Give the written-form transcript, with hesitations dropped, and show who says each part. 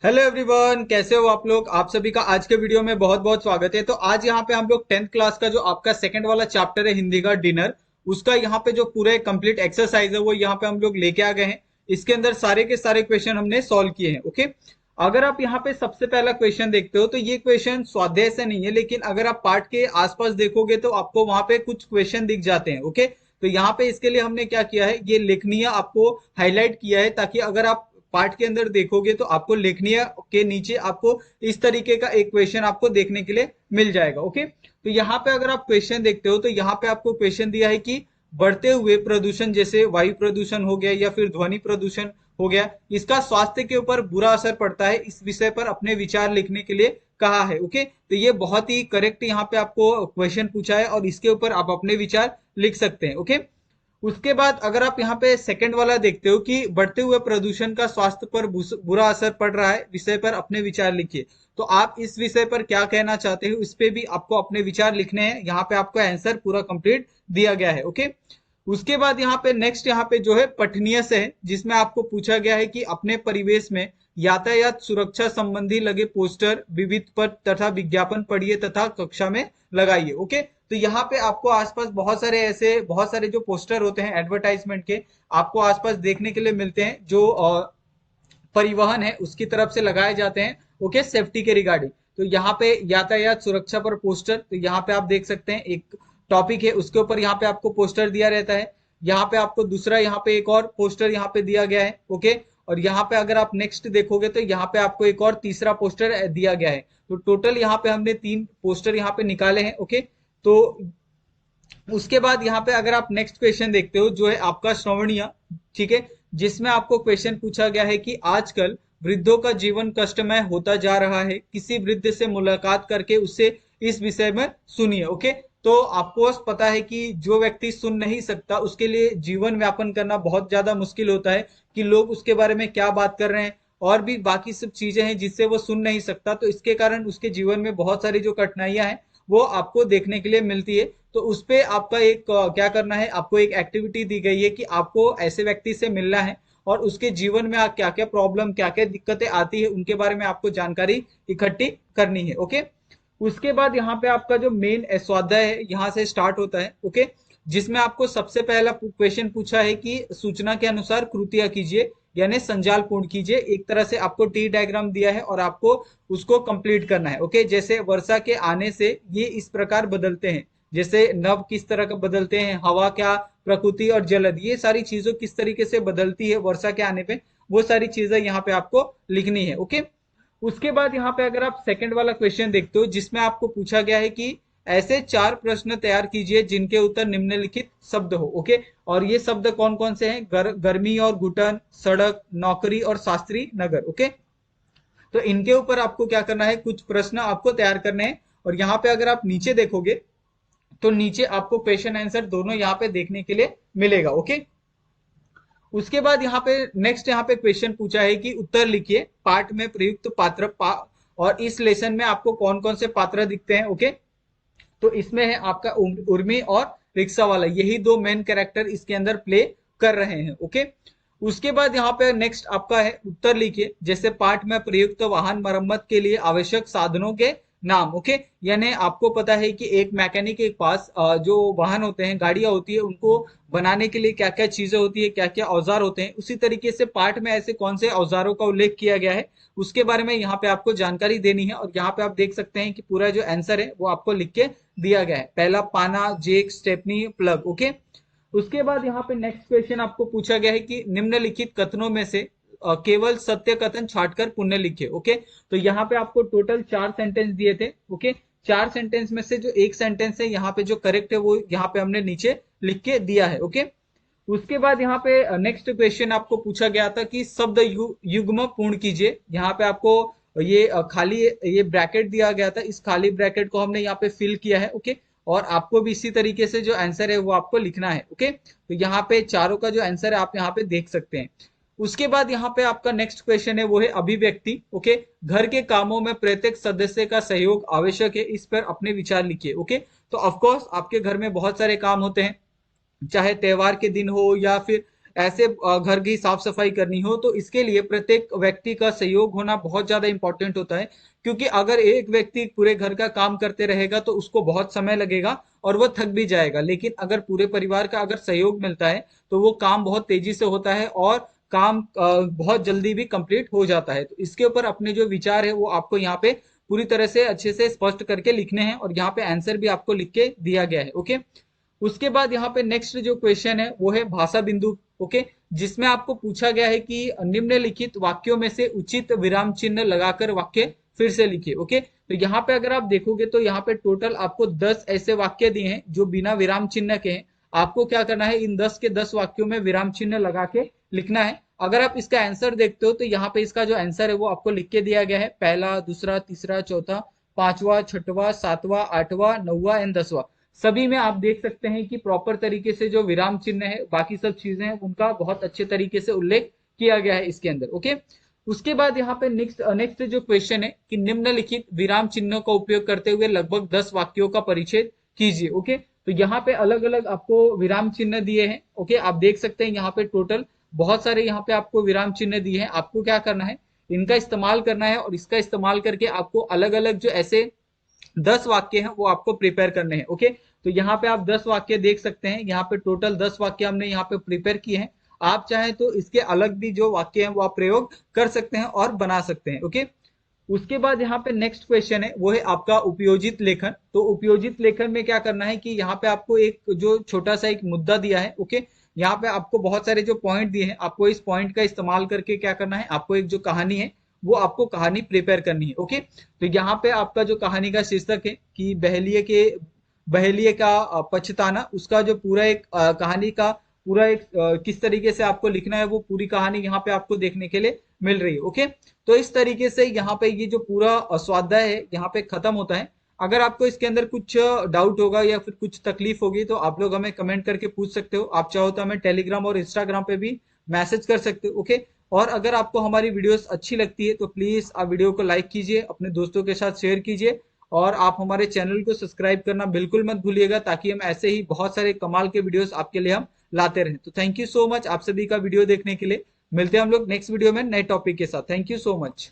Speaker 1: Hello everyone, कैसे हो आप लोग। आप सभी का आज के वीडियो में बहुत बहुत स्वागत है। तो आज यहाँ पे हम लोग 10th क्लास का जो आपका सेकंड वाला चैप्टर है हिंदी का डिनर, उसका यहाँ पे जो पूरे कंप्लीट एक्सरसाइज है वो यहाँ पे हम लोग लेके आ गए हैं। इसके अंदर सारे के सारे क्वेश्चन हमने सॉल्व किए हैं। ओके, अगर आप यहाँ पे सबसे पहला क्वेश्चन देखते हो तो ये क्वेश्चन स्वाध्याय से नहीं है, लेकिन अगर आप पाठ के आसपास देखोगे तो आपको वहां पे कुछ क्वेश्चन दिख जाते हैं। ओके, तो यहाँ पे इसके लिए हमने क्या किया है, ये लेखनीय आपको हाईलाइट किया है, ताकि अगर आप पार्ट के अंदर देखोगे तो आपको लेखनीय के नीचे आपको इस तरीके का एक क्वेश्चन आपको देखने के लिए मिल जाएगा। ओके, तो यहाँ पे अगर आप क्वेश्चन देखते हो तो यहाँ पे आपको क्वेश्चन दिया है कि बढ़ते हुए प्रदूषण जैसे वायु प्रदूषण हो गया या फिर ध्वनि प्रदूषण हो गया, इसका स्वास्थ्य के ऊपर बुरा असर पड़ता है, इस विषय पर अपने विचार लिखने के लिए कहा है। ओके, तो ये बहुत ही करेक्ट यहाँ पे आपको क्वेश्चन पूछा है और इसके ऊपर आप अपने विचार लिख सकते हैं। ओके, उसके बाद अगर आप यहाँ पे सेकंड वाला देखते हो कि बढ़ते हुए प्रदूषण का स्वास्थ्य पर बुरा असर पड़ रहा है, विषय पर अपने विचार लिखिए। तो आप इस विषय पर क्या कहना चाहते हो, इस पे भी आपको अपने विचार लिखने हैं। यहाँ पे आपको आंसर पूरा कंप्लीट दिया गया है। ओके, उसके बाद यहाँ पे नेक्स्ट यहाँ पे जो है पठनीय से है, जिसमें आपको पूछा गया है कि अपने परिवेश में यातायात सुरक्षा संबंधी लगे पोस्टर विविध पथ तथा विज्ञापन पढ़िए तथा कक्षा में लगाइए। ओके, तो यहाँ पे आपको आसपास बहुत सारे जो पोस्टर होते हैं एडवर्टाइजमेंट के, आपको आसपास देखने के लिए मिलते हैं, जो परिवहन है उसकी तरफ से लगाए जाते हैं। ओके, सेफ्टी के रिगार्डिंग। तो यहाँ पे यातायात सुरक्षा पर पोस्टर, तो यहाँ पे आप देख सकते हैं एक टॉपिक है, उसके ऊपर यहाँ पे आपको पोस्टर दिया रहता है। यहाँ पे आपको दूसरा यहाँ पे एक और पोस्टर यहाँ पे दिया गया है। ओके, और यहाँ पे अगर आप नेक्स्ट देखोगे तो यहाँ पे आपको एक और तीसरा पोस्टर दिया गया है। तो टोटल यहाँ पे हमने 3 पोस्टर यहाँ पे निकाले हैं। ओके, तो उसके बाद यहाँ पे अगर आप नेक्स्ट क्वेश्चन देखते हो जो है आपका श्रवणीय, ठीक है, जिसमें आपको क्वेश्चन पूछा गया है कि आजकल वृद्धों का जीवन कष्टमय होता जा रहा है, किसी वृद्ध से मुलाकात करके उससे इस विषय में सुनिए। ओके, तो आपको पता है कि जो व्यक्ति सुन नहीं सकता उसके लिए जीवन यापन करना बहुत ज्यादा मुश्किल होता है, कि लोग उसके बारे में क्या बात कर रहे हैं और भी बाकी सब चीजें हैं जिससे वो सुन नहीं सकता। तो इसके कारण उसके जीवन में बहुत सारी जो कठिनाइयां हैं वो आपको देखने के लिए मिलती है। तो उस पे आपका एक क्या करना है, आपको एक एक्टिविटी दी गई है कि आपको ऐसे व्यक्ति से मिलना है और उसके जीवन में क्या क्या प्रॉब्लम क्या क्या दिक्कतें आती है उनके बारे में आपको जानकारी इकट्ठी करनी है। ओके, उसके बाद यहाँ पे आपका जो मेन स्वाध्याय है यहाँ से स्टार्ट होता है। ओके, जिसमें आपको सबसे पहला क्वेश्चन पूछा है कि सूचना के अनुसार कृतियां कीजिए, यानी संजाल पूर्ण कीजिए। एक तरह से आपको टी डायग्राम दिया है और आपको उसको कंप्लीट करना है। ओके, जैसे वर्षा के आने से ये इस प्रकार बदलते हैं, जैसे नभ किस तरह का बदलते हैं, हवा क्या, प्रकृति और जलद, ये सारी चीजों किस तरीके से बदलती है वर्षा के आने पे, वो सारी चीजें यहाँ पे आपको लिखनी है। ओके, उसके बाद यहाँ पे अगर आप सेकंड वाला क्वेश्चन देखते हो जिसमें आपको पूछा गया है कि ऐसे 4 प्रश्न तैयार कीजिए जिनके उत्तर निम्नलिखित शब्द हो। ओके, और ये शब्द कौन कौन से हैं, गर्मी और घुटन, सड़क, नौकरी और शास्त्री नगर। ओके, तो इनके ऊपर आपको क्या करना है, कुछ प्रश्न आपको तैयार करने हैं। और यहाँ पे अगर आप नीचे देखोगे तो नीचे आपको क्वेश्चन आंसर दोनों यहाँ पे देखने के लिए मिलेगा। ओके, उसके बाद यहाँ पे नेक्स्ट यहाँ पे क्वेश्चन पूछा है कि उत्तर लिखिए पाठ में प्रयुक्त और इस लेसन में आपको कौन कौन से पात्र दिखते हैं। ओके, तो इसमें है आपका उर्मी और रिक्शा वाला, यही 2 मेन कैरेक्टर इसके अंदर प्ले कर रहे हैं। ओके, उसके बाद यहाँ पे नेक्स्ट आपका है उत्तर लिखिए, जैसे पाठ में प्रयुक्त वाहन मरम्मत के लिए आवश्यक साधनों के नाम। ओके, यानी आपको पता है कि एक मैकेनिक के पास जो वाहन होते हैं, गाड़ियां होती है, उनको बनाने के लिए क्या क्या चीजें होती है, क्या क्या औजार होते हैं, उसी तरीके से पाठ में ऐसे कौन से औजारों का उल्लेख किया गया है उसके बारे में यहाँ पे आपको जानकारी देनी है। और यहाँ पे आप देख सकते हैं कि पूरा जो आंसर है वो आपको लिख के दिया गया है। पहला पाना, जेक, स्टेपनी, प्लग। ओके, उसके बाद यहाँ पे नेक्स्ट क्वेश्चन आपको पूछा गया है कि निम्नलिखित कथनों में से केवल सत्य कथन छाटकर पुण्य लिखे। ओके, तो यहाँ पे आपको टोटल 4 सेंटेंस दिए थे। ओके, 4 सेंटेंस में से जो एक सेंटेंस है यहाँ पे जो करेक्ट है वो यहाँ पे हमने नीचे लिख के दिया है। ओके, उसके बाद यहाँ पे नेक्स्ट क्वेश्चन आपको पूछा गया था कि शब्द युग्म पूर्ण कीजिए। यहाँ पे आपको ये खाली ये ब्रैकेट दिया गया था, इस खाली ब्रैकेट को हमने यहाँ पे फिल किया है। ओके, और आपको भी इसी तरीके से जो आंसर है वो आपको लिखना है। ओके, तो यहाँ पे चारों का जो आंसर है आप यहाँ पे देख सकते हैं। उसके बाद यहाँ पे आपका नेक्स्ट क्वेश्चन है वो है अभिव्यक्ति। ओके, घर के कामों में प्रत्येक सदस्य का सहयोग आवश्यक है, इस पर अपने विचार लिखिए। ओके, तो ऑफकोर्स आपके घर में बहुत सारे काम होते हैं, चाहे त्योहार के दिन हो या फिर ऐसे घर की साफ सफाई करनी हो, तो इसके लिए प्रत्येक व्यक्ति का सहयोग होना बहुत ज्यादा इंपॉर्टेंट होता है। क्योंकि अगर एक व्यक्ति पूरे घर का काम करते रहेगा तो उसको बहुत समय लगेगा और वो थक भी जाएगा। लेकिन अगर पूरे परिवार का अगर सहयोग मिलता है तो वो काम बहुत तेजी से होता है और काम बहुत जल्दी भी कंप्लीट हो जाता है। तो इसके ऊपर अपने जो विचार है वो आपको यहाँ पे पूरी तरह से अच्छे से स्पष्ट करके लिखने हैं और यहाँ पे आंसर भी आपको लिख के दिया गया है। ओके, उसके बाद यहाँ पे नेक्स्ट जो क्वेश्चन है वो है भाषा बिंदु। ओके, जिसमें आपको पूछा गया है कि निम्नलिखित वाक्यों में से उचित विराम चिन्ह लगाकर वाक्य फिर से लिखिए। ओके, तो यहाँ पे अगर आप देखोगे तो यहाँ पे टोटल आपको 10 ऐसे वाक्य दिए हैं जो बिना विराम चिन्ह के हैं। आपको क्या करना है, इन 10 के 10 वाक्यों में विराम चिन्ह लगा के लिखना है। अगर आप इसका आंसर देखते हो तो यहाँ पे इसका जो आंसर है वो आपको लिख के दिया गया है, पहला, दूसरा, तीसरा, चौथा, पांचवा, छठवा, सातवां, आठवां, नौवां एंड 10वां। सभी में आप देख सकते हैं कि प्रॉपर तरीके से जो विराम चिन्ह है, बाकी सब चीजें हैं, उनका बहुत अच्छे तरीके से उल्लेख किया गया है इसके अंदर। ओके, उसके बाद यहाँ पे नेक्स्ट जो क्वेश्चन है कि निम्नलिखित विराम चिन्हों का उपयोग करते हुए लगभग 10 वाक्यों का परिच्छेद कीजिए। ओके, तो यहाँ पे अलग अलग आपको विराम चिन्ह दिए हैं। ओके, आप देख सकते हैं यहाँ पे टोटल बहुत सारे यहाँ पे आपको विराम चिन्ह दिए हैं। आपको क्या करना है, इनका इस्तेमाल करना है और इसका इस्तेमाल करके आपको अलग अलग जो ऐसे 10 वाक्य हैं वो आपको प्रिपेयर करने हैं। ओके, तो यहाँ पे आप 10 वाक्य देख सकते हैं, यहाँ पे टोटल 10 वाक्य हमने यहाँ पे प्रिपेयर किए हैं। आप चाहें तो इसके अलग भी जो वाक्य हैं वो आप प्रयोग कर सकते हैं और बना सकते हैं। ओके, उसके बाद यहाँ पे नेक्स्ट क्वेश्चन है वो है आपका उपयोजित लेखन। तो उपयोजित लेखन में क्या करना है कि यहाँ पे आपको एक जो छोटा सा एक मुद्दा दिया है। ओके, यहाँ पे आपको बहुत सारे जो पॉइंट दिए हैं, आपको इस पॉइंट का इस्तेमाल करके क्या करना है, आपको एक जो कहानी है वो आपको कहानी प्रिपेयर करनी है। ओके, तो यहाँ पे आपका जो कहानी का शीर्षक है कि बहेलिए का पछताना, उसका जो पूरा एक कहानी का पूरा एक किस तरीके से आपको लिखना है वो पूरी कहानी यहाँ पे आपको देखने के लिए मिल रही है। ओके, तो इस तरीके से यहाँ पे ये जो पूरा स्वाध्याय है यहाँ पे खत्म होता है। अगर आपको इसके अंदर कुछ डाउट होगा या फिर कुछ तकलीफ होगी तो आप लोग हमें कमेंट करके पूछ सकते हो। आप चाहो तो हमें टेलीग्राम और इंस्टाग्राम पे भी मैसेज कर सकते हो। ओके, और अगर आपको हमारी वीडियोस अच्छी लगती है तो प्लीज आप वीडियो को लाइक कीजिए, अपने दोस्तों के साथ शेयर कीजिए और आप हमारे चैनल को सब्सक्राइब करना बिल्कुल मत भूलिएगा, ताकि हम ऐसे ही बहुत सारे कमाल के वीडियोस आपके लिए हम लाते रहें। तो थैंक यू सो मच आप सभी का वीडियो देखने के लिए। मिलते हैं हम लोग नेक्स्ट वीडियो में नए टॉपिक के साथ। Thank you so much.